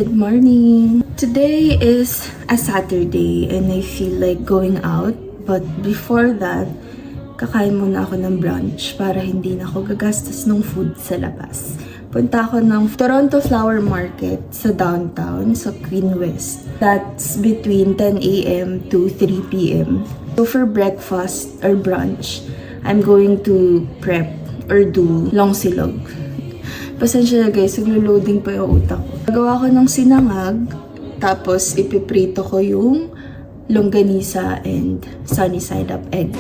Good morning! Today is a Saturday and I feel like going out. But before that, kakain muna ako ng brunch para hindi na ako gagastos ng food sa labas. Punta ako ng Toronto Flower Market sa downtown, sa Queen West. That's between 10 a.m. to 3 p.m. So for breakfast or brunch, I'm going to prep or do long silog. Pasensya na guys, naglo-loading pa yung utak ko. Nagawa ko ng sinangag, tapos ipiprito ko yung longganisa and sunny side up egg.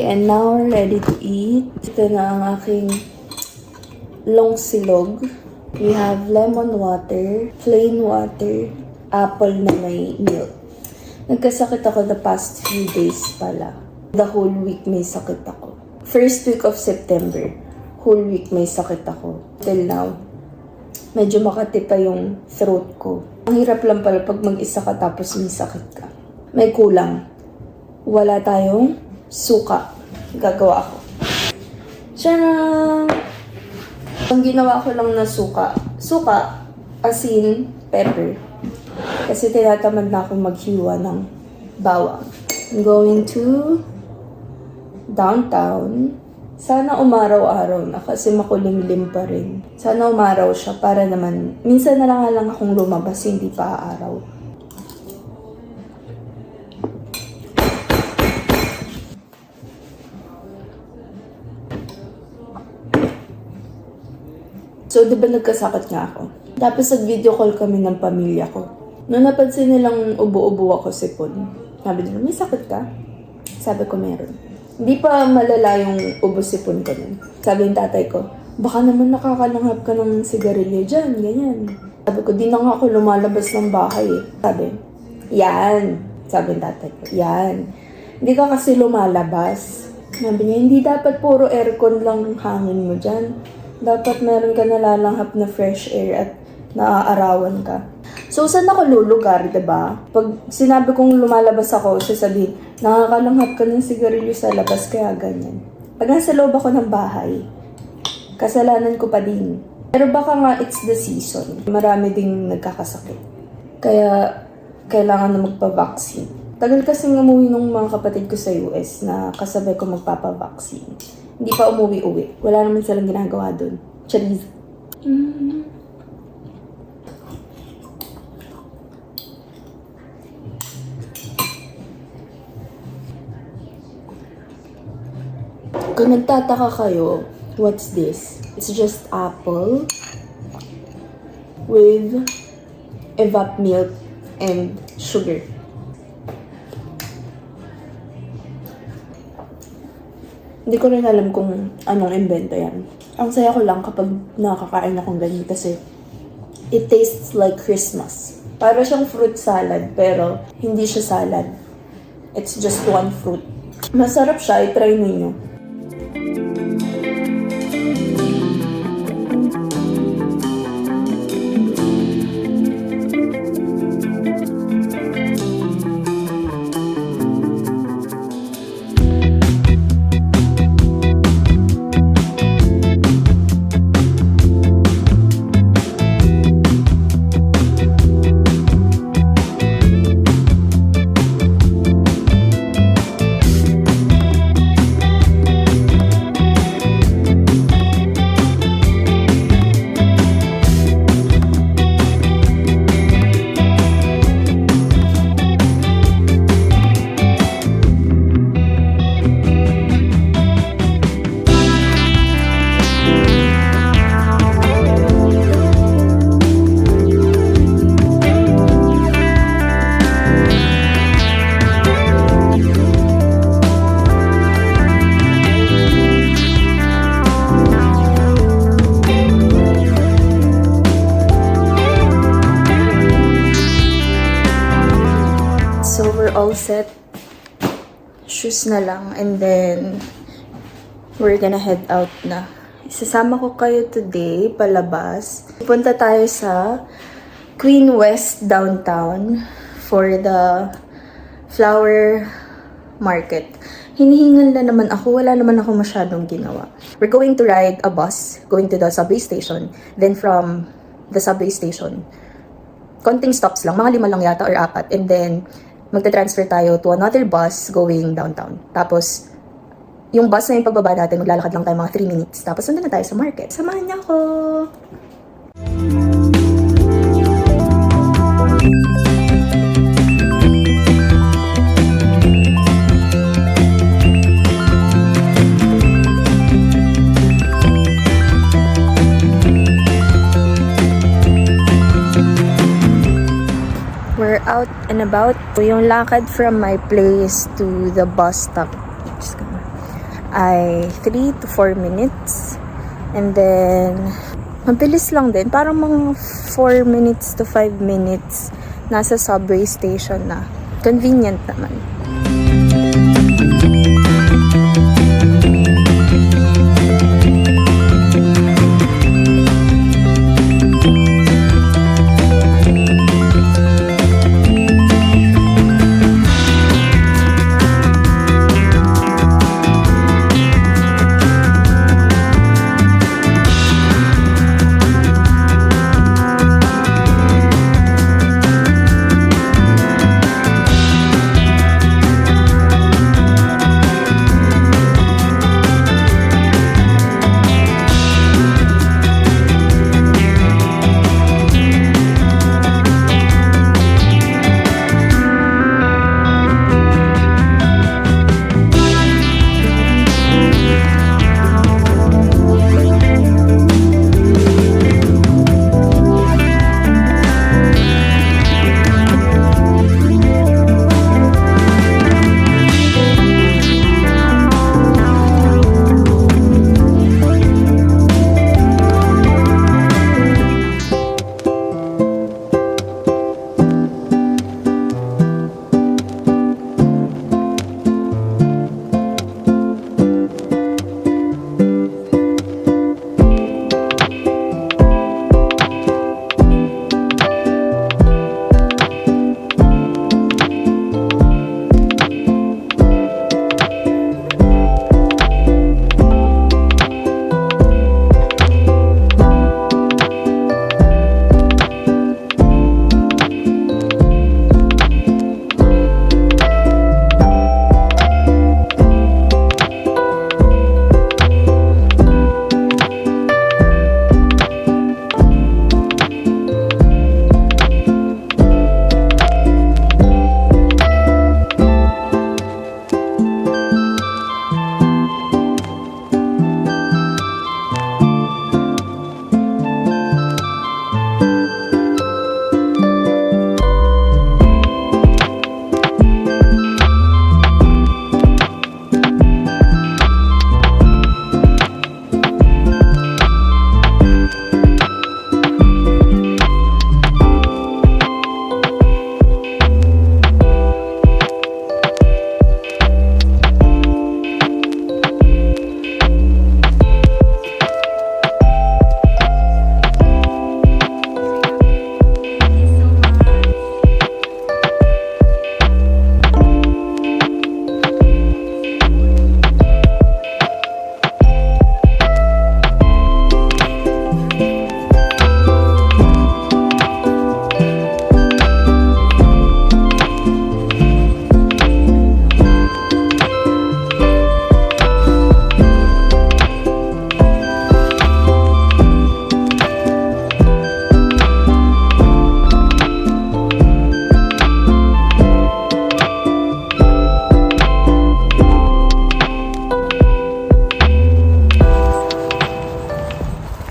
And now we're ready to eat. Ito na ang aking long silog. We have lemon water, plain water, apple na may milk. Nagkasakit ako the past few days pala. The whole week may sakit ako. First week of September, whole week may sakit ako. Till now, medyo makati pa yung throat ko. Ang hirap lang pala pag mag-isa ka tapos may sakit ka. May kulang. Wala tayong suka. Gagawa ako. Tcharam! Ang ginawa ko lang na suka. Suka, asin, pepper. Kasi tinatamad na ako maghiwa ng bawang. I'm going to downtown. Sana umaraw-araw na kasi makulimlim pa rin. Sana umaraw siya para naman, minsan na lang akong lumabas, hindi pa aaraw. So, di ba nagkasakit nga ako? Tapos nag-video call kami ng pamilya ko. Noong napansin nilang ubo-ubo ako sipon, sabi nila, may sakit ka? Sabi ko, meron. Hindi pa malala yung ubo-sipon ko nun. Sabi ng tatay ko, baka naman nakakalanghap ka ng sigarilyo dyan, ganyan. Sabi ko, di na nga ako lumalabas ng bahay. Sabi, yan. Sabi ng tatay ko, yan. Hindi ka kasi lumalabas. Sabi niya, hindi dapat puro aircon lang hangin mo dyan. Dapat meron ka nalalanghap na fresh air at naaarawan ka. So, saan ako lulugar, diba? Pag sinabi kong lumalabas ako, sasabihin, nakakalanghap ka ng sigarilyo sa labas, kaya ganyan. Pag nasa loob ako ng bahay, kasalanan ko pa din. Pero baka nga it's the season. Marami ding nagkakasakit. Kaya, kailangan na magpa-vaccine. Tagal kasing umuwi ng mga kapatid ko sa US na kasabay ko magpapa-vaccine. Hindi pa umuwi-uwi. Wala naman silang ginagawa doon. Chaliz. Kung nagtataka kayo, what's this? It's just apple with evap milk and sugar. Hindi ko rin alam kung anong invento yan. Ang saya ko lang kapag nakakain akong ganyan kasi it tastes like Christmas. Para siyang fruit salad pero hindi siya salad. It's just one fruit. Masarap siya, i-try ninyo. So, we're all set. Shoes na lang. And then, we're gonna head out na. Isasama ko kayo today, palabas. Punta tayo sa Queen West downtown for the flower market. Hinihingal na naman ako. Wala naman ako masyadong ginawa. We're going to ride a bus, going to the subway station. Then from the subway station, konting stops lang. Mga 5 lang yata or 4. And then, magta-transfer tayo to another bus going downtown. Tapos, yung bus na yung pagbaba natin, maglalakad lang tayo mga 3 minutes. Tapos, nandun na tayo sa market. Samahan niyo ako! We're out and about. Yung lakad from my place to the bus stop ay 3 to 4 minutes. And then, mabilis lang din. Parang mga 4 minutes to 5 minutes nasa subway station na. Convenient naman.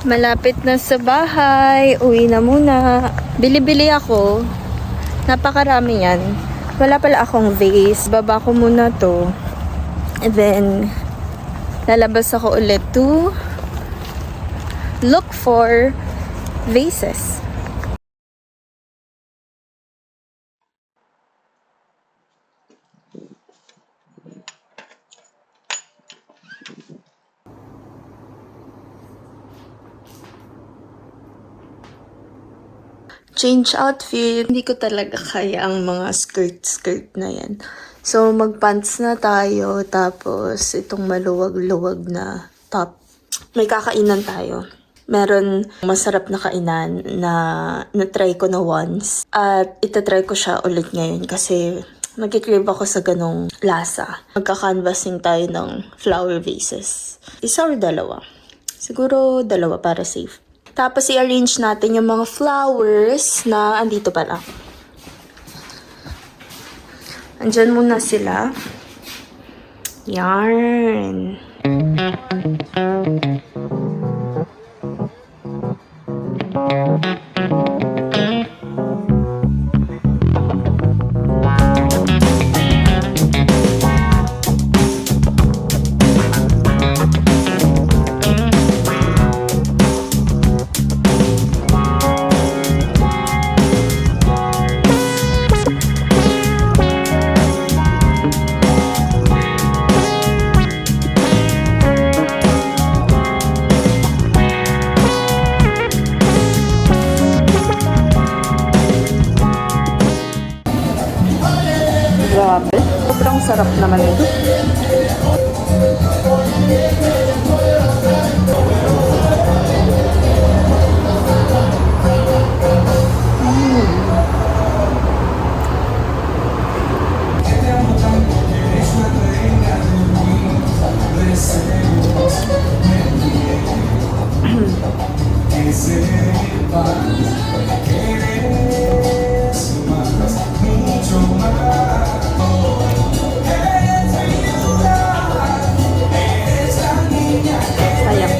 Malapit na sa bahay. Uwi na muna. Bili-bili ako. Napakarami yan. Wala pala akong vase. Baba ko muna to. And then, lalabas ako ulit to look for vases. Change outfit. Hindi ko talaga kaya ang mga skirt na yan. So, mag-pants na tayo. Tapos, itong maluwag-luwag na top. May kakainan tayo. Meron masarap na kainan na na-try ko na once. At itatry ko siya ulit ngayon kasi nagkikrave ako sa ganong lasa. Magka-canvassing tayo ng flower vases. Isa or dalawa? Siguro dalawa para safe. Tapos i-arrange natin yung mga flowers na andito pala. Andyan muna sila. Yarn. Grabe. Sobrang sarap naman ito. Sayang.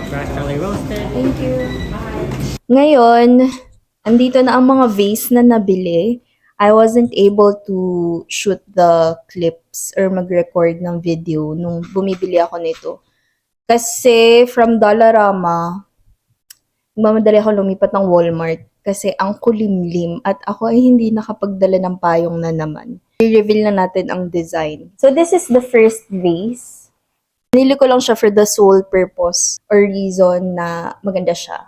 Freshly roasted. Thank you. Ngayon, andito na ang mga vase na nabili. I wasn't able to shoot the clips or mag-record ng video nung bumibili ako nito. Kasi from Dollarama, mamadali ako lumipat ng Walmart kasi ang kulimlim at ako ay hindi nakapagdala ng payong na naman. I-reveal na natin ang design. So this is the first vase. Nili ko lang siya for the sole purpose or reason na maganda siya.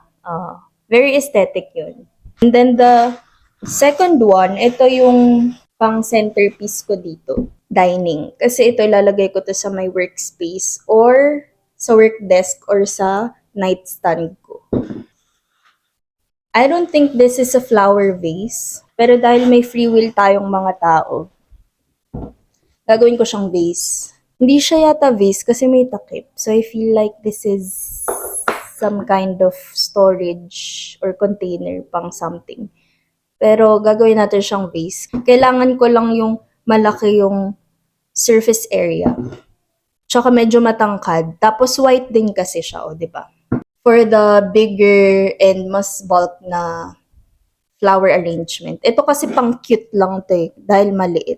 Very aesthetic yun. And then the second one, ito yung pang centerpiece ko dito. Dining. Kasi ito ilalagay ko to sa my workspace or sa work desk or sa nightstand ko. I don't think this is a flower vase. Pero dahil may free will tayong mga tao, gagawin ko siyang vase. Hindi siya yata vase kasi may takip. So I feel like this is some kind of storage or container pang something. Pero gagawin natin siyang vase. Kailangan ko lang yung malaki yung surface area. Tsaka medyo matangkad. Tapos white din kasi siya, o, di ba? For the bigger and mas bulk na flower arrangement. Ito kasi pang cute lang to dahil maliit.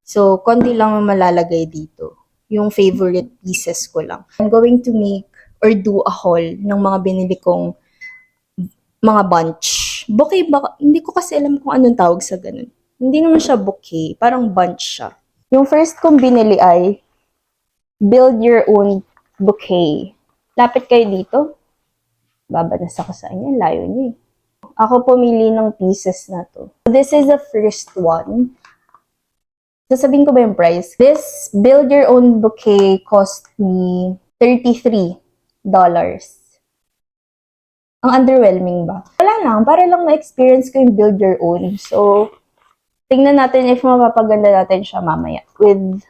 So, konti lang yung malalagay dito. Yung favorite pieces ko lang. I'm going to make or do a haul ng mga binili kong mga bunch. Bouquet ba? Hindi ko kasi alam kung anong tawag sa ganun. Hindi naman siya bouquet. Parang bunch siya. Yung first kong binili ay build your own bouquet. Lapit kayo dito. Babanas ako sa inyo. Layo niyo eh. Ako pumili ng pieces na to. This is the first one. Sasabihin ko ba yung price? This build your own bouquet cost me $33. Ang underwhelming ba? Wala lang. Para lang na-experience ko yung build your own. So, tingnan natin if mapapaganda natin siya mamaya with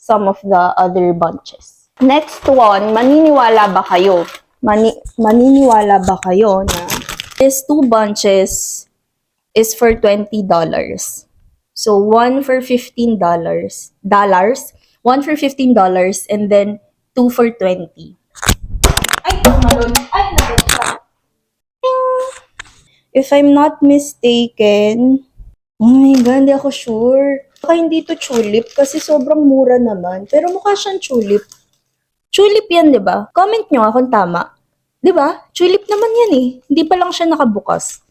some of the other bunches. Next one, maniniwala ba kayo? Maniniwala ba kayo na these 2 bunches is for $20? So, one for $15, one for $15, and then 2 for 20. Ay, tumalon. Ay, nabot. If I'm not mistaken, oh my God, hindi ako sure. Baka hindi to tulip kasi sobrang mura naman. Pero mukha siyang tulip. Tulip yan, di ba? Comment nyo nga kung tama. Di ba? Tulip naman yan eh. Hindi pa lang siya nakabukas.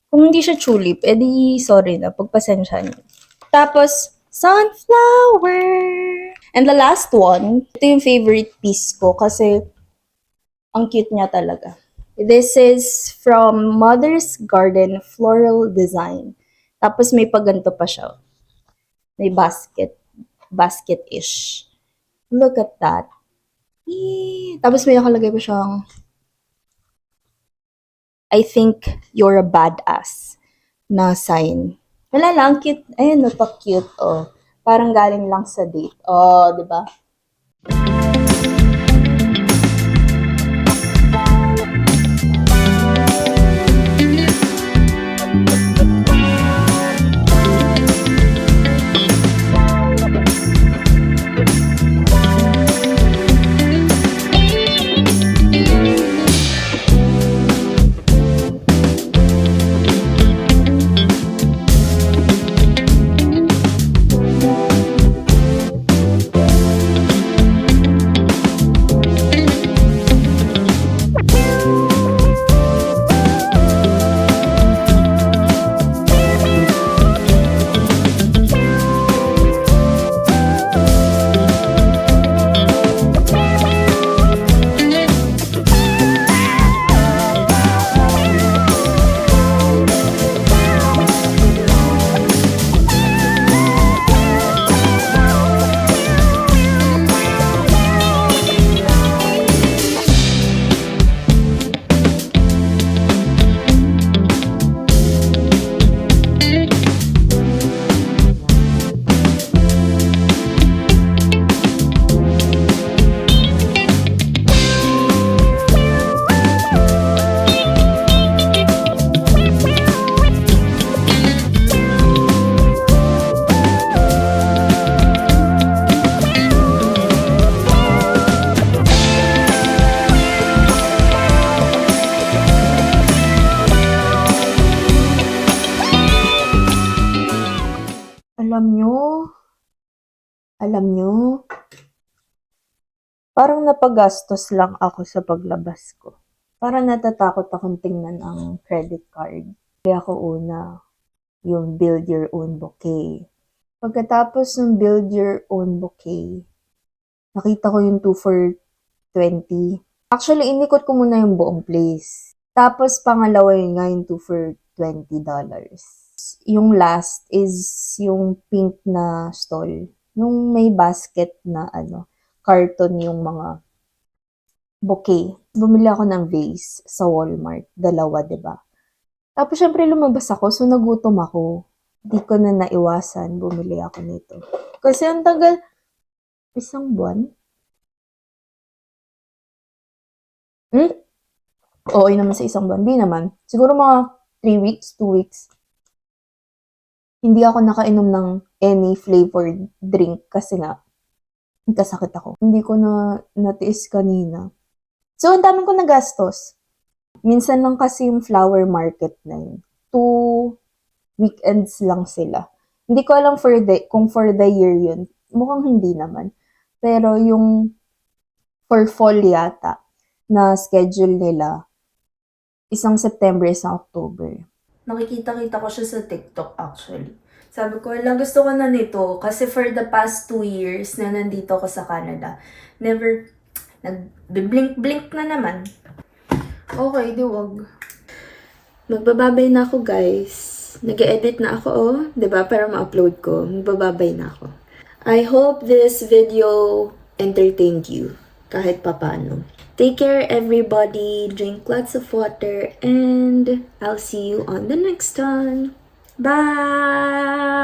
Kung hindi siya tulip, edi sorry na, pagpasensya niyo. Tapos, sunflower. And the last one, ito yung favorite piece ko kasi ang cute niya talaga. This is from Mother's Garden Floral Design. Tapos may paganto pa siya. May basket-ish. Look at that. Eee. Tapos may nakalagay pa siyang I think you're a badass na sign. Wala lang, cute. Ayun, napaka-cute, oh. Parang galing lang sa date. Oh, di ba? Alam nyo, parang napagastos lang ako sa paglabas ko. Parang natatakot akong tingnan ang credit card. Kaya ako una, yung build your own bouquet. Pagkatapos ng build your own bouquet, nakita ko yung 2 for 20. Actually, inikot ko muna yung buong place. Tapos, pangalawa yun nga yung 2 for $20. Yung last is yung pink na stall. Yung may basket na carton yung mga bouquet. Bumili ako ng vase sa Walmart. 2, diba? Tapos, syempre, lumabas ako. So, nagutom ako. Di ko na naiwasan. Bumili ako nito. Kasi ang tagal. 1 buwan? Oo, naman sa 1 buwan. Di naman. Siguro mga 3 weeks, 2 weeks. Hindi ako nakainom ng any flavored drink kasi nga, nagkasakit ako. Hindi ko na natiis kanina. So, ang dami ko nagastos. Minsan lang kasi yung flower market na yun. 2 weekends lang sila. Hindi ko alam kung for the year yun. Mukhang hindi naman. Pero yung for fall yata na schedule nila, 1 September, 1 October. Nakikita-kita ko siya sa TikTok actually. Sabi ko, gusto ko na nito kasi for the past 2 years na nandito ako sa Canada, never, nag-blink-blink na naman. Okay, wag. Magbababay na ako, guys. Nag-edit na ako, oh. 'Di ba? Para ma-upload ko. Magbababay na ako. I hope this video entertained you kahit papaano. Take care, everybody. Drink lots of water, and I'll see you on the next one. Bye!